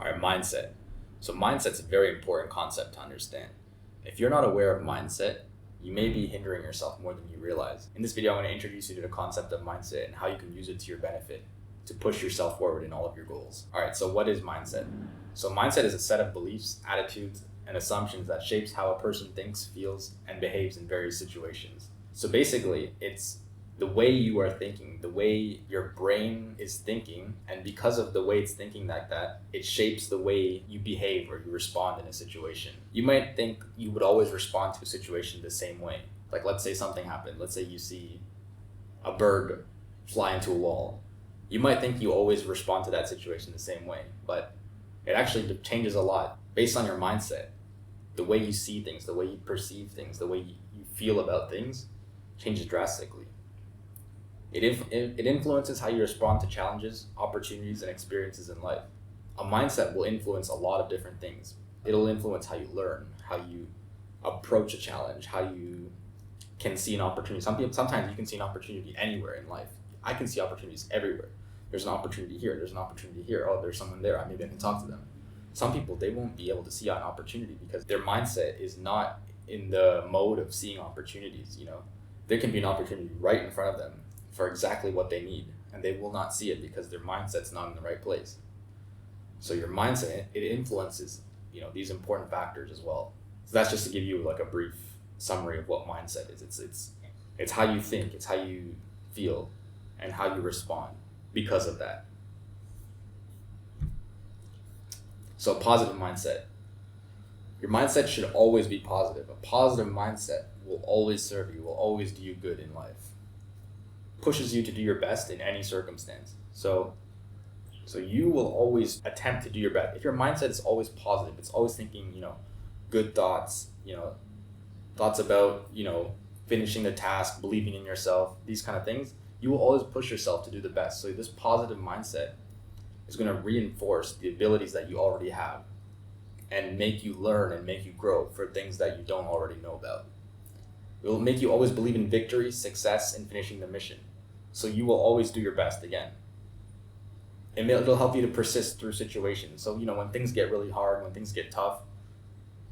All right, mindset. So mindset's a very important concept to understand. If you're not aware of mindset, you may be hindering yourself more than you realize. In this video, I'm going to introduce you to the concept of mindset and how you can use it to your benefit to push yourself forward in all of your goals. All right, so what is mindset? So mindset is a set of beliefs, attitudes, and assumptions that shapes how a person thinks, feels, and behaves in various situations. So basically, it's the way you are thinking, the way your brain is thinking, and because of the way it's thinking like that, it shapes the way you behave or you respond in a situation. You might think you would always respond to a situation the same way. Like, let's say something happened. Let's say you see a bird fly into a wall. You might think you always respond to that situation the same way, but it actually changes a lot based on your mindset. The way you see things, the way you perceive things, the way you feel about things changes drastically. It influences how you respond to challenges, opportunities, and experiences in life. A mindset will influence a lot of different things. It'll influence how you learn, how you approach a challenge, how you can see an opportunity. Sometimes you can see an opportunity anywhere in life. I can see opportunities everywhere. There's an opportunity here. There's an opportunity here. Oh, there's someone there. Maybe I can talk to them. Some people, they won't be able to see an opportunity because their mindset is not in the mode of seeing opportunities. There can be an opportunity right in front of them for exactly what they need, and they will not see it because their mindset's not in the right place. So your mindset, it influences, these important factors as well. So that's just to give you like a brief summary of what mindset is. It's how you think, it's how you feel, and how you respond because of that. So positive mindset. Your mindset should always be positive. A positive mindset will always serve you, will always do you good in life. Pushes you to do your best in any circumstance. So you will always attempt to do your best. If your mindset is always positive, it's always thinking, good thoughts, thoughts about, finishing the task, believing in yourself, these kind of things, you will always push yourself to do the best. So this positive mindset is going to reinforce the abilities that you already have and make you learn and make you grow for things that you don't already know about. It will make you always believe in victory, success, and finishing the mission. So you will always do your best again. And it'll help you to persist through situations. So, when things get really hard, when things get tough,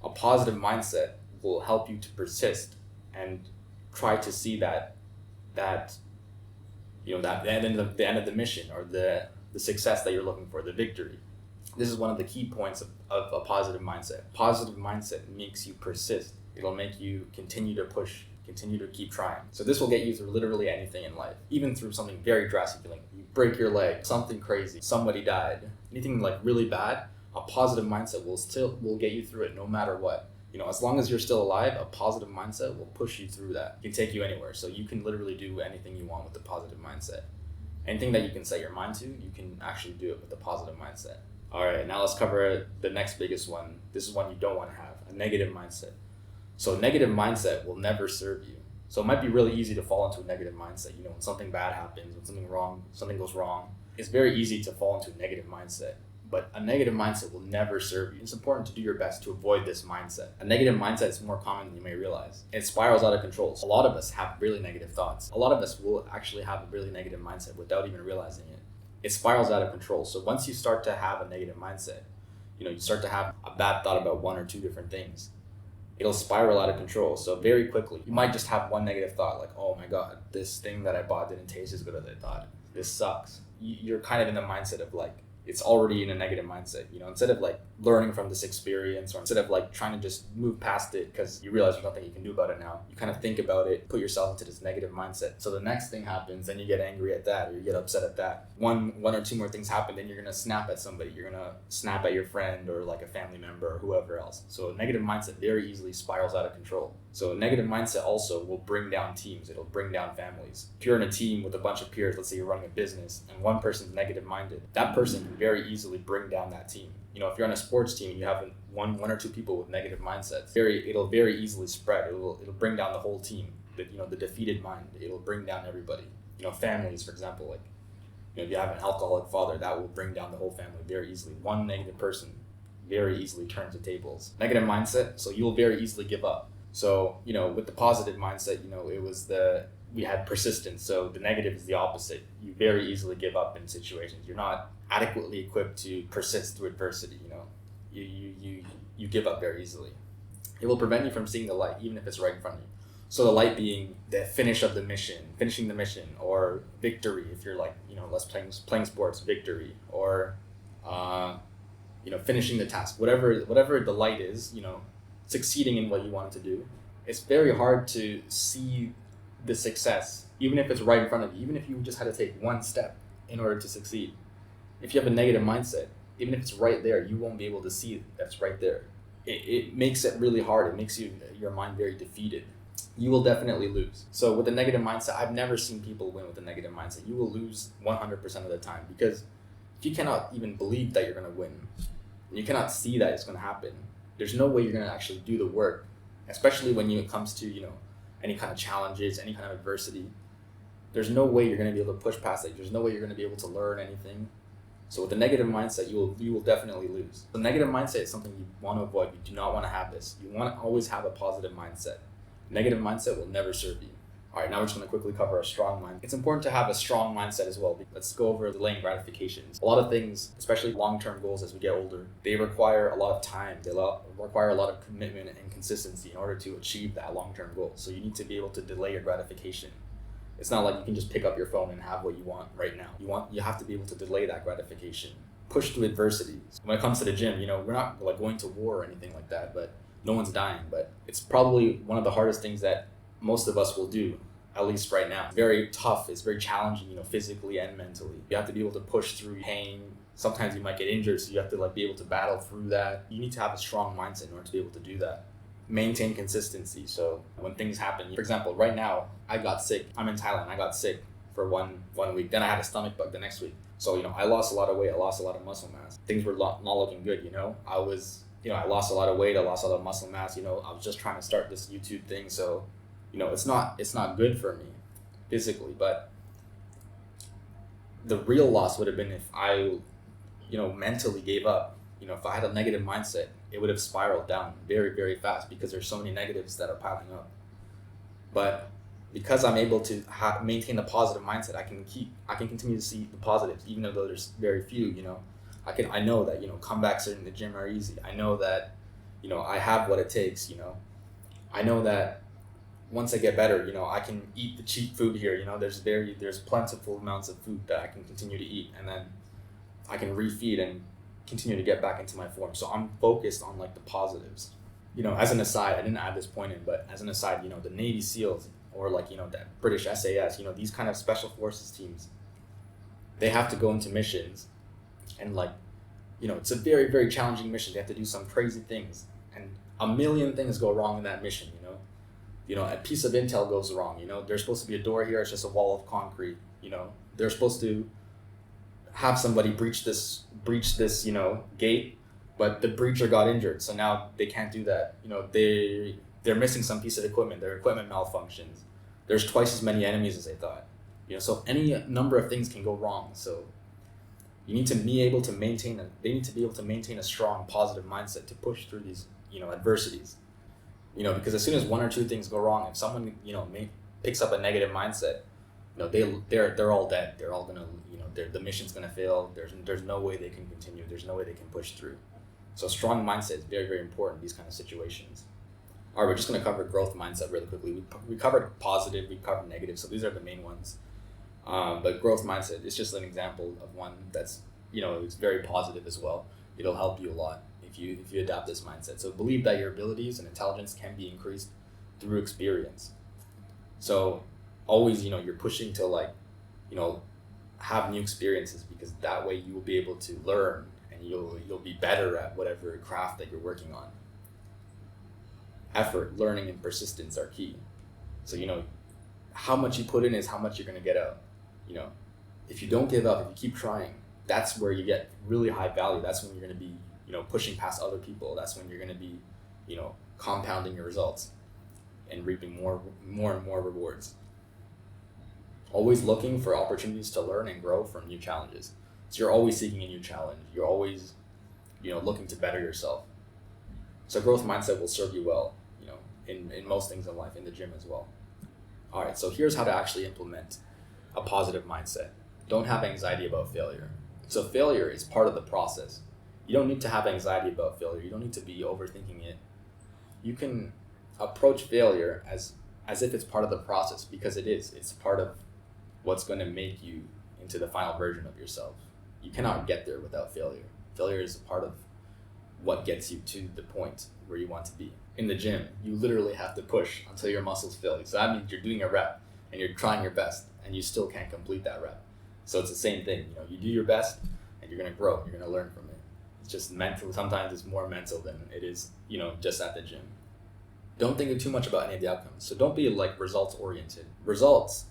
a positive mindset will help you to persist and try to see that end of the mission or the success that you're looking for, the victory. This is one of the key points of a positive mindset. Positive mindset makes you persist. It'll make you continue to push, continue to keep trying. So this will get you through literally anything in life, even through something very drastic, like you break your leg, something crazy, somebody died, anything like really bad. A positive mindset will get you through it no matter what. As long as you're still alive, a positive mindset will push you through that. It can take you anywhere. So you can literally do anything you want with a positive mindset. Anything that you can set your mind to, you can actually do it with a positive mindset. All right, now let's cover the next biggest one. This is one you don't want to have, a negative mindset. So a negative mindset will never serve you. So it might be really easy to fall into a negative mindset. When something bad happens, when something goes wrong, it's very easy to fall into a negative mindset. But a negative mindset will never serve you. It's important to do your best to avoid this mindset. A negative mindset is more common than you may realize. It spirals out of control. So a lot of us have really negative thoughts. A lot of us will actually have a really negative mindset without even realizing it. It spirals out of control. So once you start to have a negative mindset, you start to have a bad thought about one or two different things, it'll spiral out of control. So very quickly, you might just have one negative thought like, oh my God, this thing that I bought didn't taste as good as I thought. This sucks. You're kind of in the mindset of like, it's already in a negative mindset, instead of like learning from this experience or instead of like trying to just move past it because you realize there's nothing you can do about it now, you kind of think about it, put yourself into this negative mindset. So the next thing happens, then you get angry at that or you get upset at that. One or two more things happen, then you're going to snap at somebody. You're going to snap at your friend or like a family member or whoever else. So a negative mindset very easily spirals out of control. So a negative mindset also will bring down teams. It'll bring down families. If you're in a team with a bunch of peers, let's say you're running a business and one person's negative minded, that person can very easily bring down that team. If you're on a sports team and you have one or two people with negative mindsets, it'll very easily spread. It'll bring down the whole team. The defeated mind, it'll bring down everybody. Families, for example, like if you have an alcoholic father, that will bring down the whole family very easily. One negative person very easily turns the tables. Negative mindset, so you'll very easily give up. So, with the positive mindset, it was the we had persistence. So the negative is the opposite. You very easily give up in situations. You're not adequately equipped to persist through adversity. You give up very easily. It will prevent you from seeing the light, even if it's right in front of you. So the light being the finishing the mission, or victory. If you're like, let's playing sports, victory, or finishing the task. Whatever the light is, succeeding in what you wanted to do. It's very hard to see the success, even if it's right in front of you, even if you just had to take one step in order to succeed. If you have a negative mindset, even if it's right there, you won't be able to see that's right there. It makes it really hard. It makes your mind very defeated. You will definitely lose. So with a negative mindset, I've never seen people win with a negative mindset. You will lose 100% of the time, because if you cannot even believe that you're going to win, and you cannot see that it's going to happen, there's no way you're going to actually do the work, especially when it comes to, any kind of challenges, any kind of adversity. There's no way you're going to be able to push past it. There's no way you're going to be able to learn anything. So with a negative mindset, you will definitely lose. The negative mindset is something you want to avoid. You do not want to have this. You want to always have a positive mindset. Negative mindset will never serve you. All right, now we're just going to quickly cover a strong mind. It's important to have a strong mindset as well. Let's go over delaying gratifications. A lot of things, especially long-term goals as we get older, they require a lot of time. They require a lot of commitment and consistency in order to achieve that long-term goal. So you need to be able to delay your gratification. It's not like you can just pick up your phone and have what you want right now. You have to be able to delay that gratification. Push through adversity. When it comes to the gym, we're not like going to war or anything like that, but no one's dying. But it's probably one of the hardest things that most of us will do, at least right now. It's very tough. It's very challenging, physically and mentally. You have to be able to push through pain. Sometimes you might get injured, so you have to be able to battle through that. You need to have a strong mindset in order to be able to do that. Maintain consistency. So when things happen, for example, right now I got sick. I'm in Thailand. I got sick for one week. Then I had a stomach bug the next week. So I lost a lot of weight. I lost a lot of muscle mass. Things were not looking good. I lost a lot of weight. I lost a lot of muscle mass. I was just trying to start this YouTube thing. So it's not good for me physically. But the real loss would have been if I mentally gave up. If I had a negative mindset, it would have spiraled down very, very fast, because there's so many negatives that are piling up. But because I'm able to maintain a positive mindset, I can continue to see the positives, even though there's very few. I know that comebacks in the gym are easy. I know that I have what it takes. I know that once I get better, I can eat the cheap food here. There's plentiful amounts of food that I can continue to eat, and then I can refeed and continue to get back into my form. So I'm focused on the positives. As an aside, I didn't add this point in, but as an aside, the Navy SEALs, or that British SAS, these kind of special forces teams, they have to go into missions, and it's a very, very challenging mission. They have to do some crazy things, and a million things go wrong in that mission. A piece of intel goes wrong. There's supposed to be a door here. It's just a wall of concrete. They're supposed to have somebody breach this gate, but the breacher got injured, so now they can't do that. They're missing some piece of equipment. Their equipment malfunctions. There's twice as many enemies as they thought. So any number of things can go wrong. So you need to be able to maintain they need to be able to maintain a strong positive mindset to push through these adversities. Because as soon as one or two things go wrong, if someone picks up a negative mindset, they're all dead. They're all gonna the mission's gonna fail. There's no way they can continue. There's no way they can push through. So strong mindset is very, very important in these kind of situations. All right, we're just gonna cover growth mindset really quickly. We covered positive, we covered negative, so these are the main ones. But growth mindset is just an example of one that's it's very positive as well. It'll help you a lot if you adopt this mindset. So believe that your abilities and intelligence can be increased through experience. So always you're pushing to have new experiences, because that way you will be able to learn, and you'll be better at whatever craft that you're working on. Effort, learning, and persistence are key. So how much you put in is how much you're going to get out. If you don't give up, if you keep trying, that's where you get really high value. That's when you're going to be pushing past other people. That's when you're going to be compounding your results and reaping more and more rewards. Always looking for opportunities to learn and grow from new challenges. So you're always seeking a new challenge. You're always, looking to better yourself. So growth mindset will serve you well, in most things in life, in the gym as well. All right, so here's how to actually implement a positive mindset. Don't have anxiety about failure. So failure is part of the process. You don't need to have anxiety about failure. You don't need to be overthinking it. You can approach failure as if it's part of the process, because it is. It's part of what's going to make you into the final version of yourself. You cannot get there without failure. Failure is a part of what gets you to the point where you want to be. In the gym, you literally have to push until your muscles fail you. So that means you're doing a rep and you're trying your best and you still can't complete that rep. So it's the same thing. You do your best and you're going to grow. You're going to learn from it. It's just mental. Sometimes it's more mental than it is, just at the gym. Don't think too much about any of the outcomes. So don't be results oriented. Results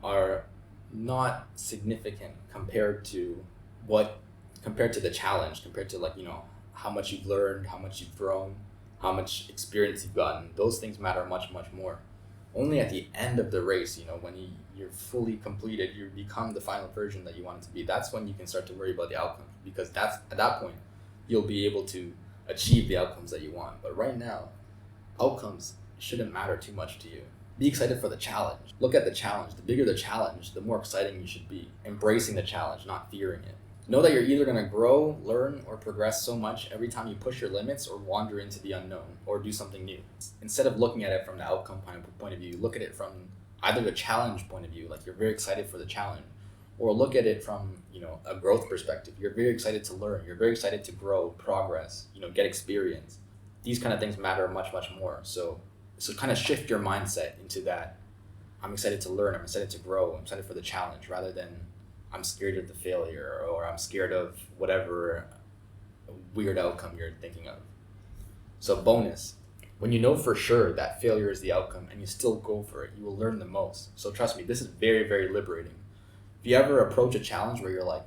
are not significant compared to the challenge, compared to how much you've learned, how much you've grown, how much experience you've gotten. Those things matter much, much more. Only at the end of the race, when you're fully completed, you become the final version that you want it to be. That's when you can start to worry about the outcome, because at that point, you'll be able to achieve the outcomes that you want. But right now, outcomes shouldn't matter too much to you. Be excited for the challenge. Look at the challenge. The bigger the challenge, the more exciting you should be. Embracing the challenge, not fearing it. Know that you're either going to grow, learn, or progress so much every time you push your limits or wander into the unknown or do something new. Instead of looking at it from the outcome point of view, look at it from either the challenge point of view, like you're very excited for the challenge, or look at it from a growth perspective. You're very excited to learn. You're very excited to grow, progress, get experience. These kind of things matter much, much more. So kind of shift your mindset into that. I'm excited to learn. I'm excited to grow. I'm excited for the challenge, rather than I'm scared of the failure, or I'm scared of whatever weird outcome you're thinking of. So bonus, when you know for sure that failure is the outcome and you still go for it, you will learn the most. So trust me, this is very, very liberating. If you ever approach a challenge where you're like,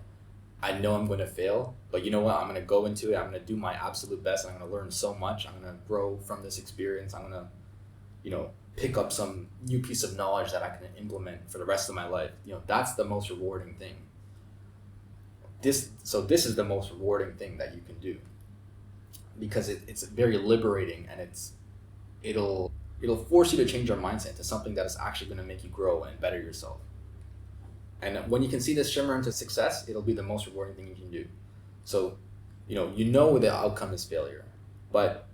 I know I'm going to fail, but you know what? I'm going to go into it. I'm going to do my absolute best. I'm going to learn so much. I'm going to grow from this experience. I'm going to, pick up some new piece of knowledge that I can implement for the rest of my life. That's the most rewarding thing. This is the most rewarding thing that you can do, because it's very liberating, and it'll force you to change your mindset to something that is actually going to make you grow and better yourself. And when you can see this shimmer into success, it'll be the most rewarding thing you can do. So, the outcome is failure, but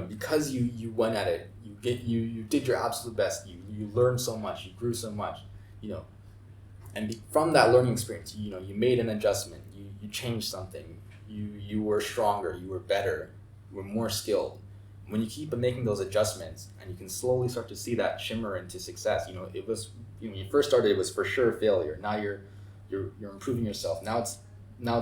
because you went at it, you did your absolute best. You learned so much, you grew so much, and from that learning experience, you made an adjustment, you changed something, you were stronger, you were better, you were more skilled. When you keep making those adjustments, and you can slowly start to see that shimmer into success. It was when you first started, it was for sure failure. Now you're improving yourself. Now it's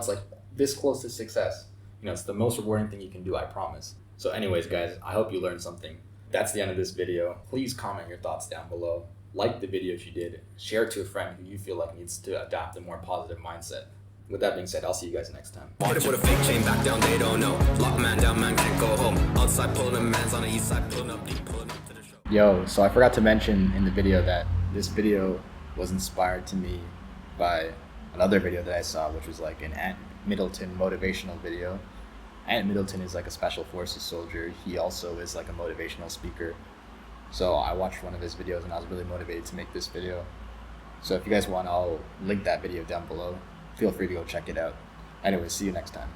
like this close to success. It's the most rewarding thing you can do, I promise. So anyways, guys, I hope you learned something. That's the end of this video. Please comment your thoughts down below. Like the video if you did. Share it to a friend who you feel like needs to adapt a more positive mindset. With that being said, I'll see you guys next time. Hit it with a fake chain back down, they don't know. Lock man down, man can't go home. Outside pulling them mans on the east side, pulling up deep, pulling up to the show. Yo, so I forgot to mention in the video that this video was inspired to me by another video that I saw, which was like an Ant Middleton motivational video. Ant Middleton is like a special forces soldier. He also is like a motivational speaker. So I watched one of his videos and I was really motivated to make this video. So if you guys want, I'll link that video down below. Feel free to go check it out. Anyway, see you next time.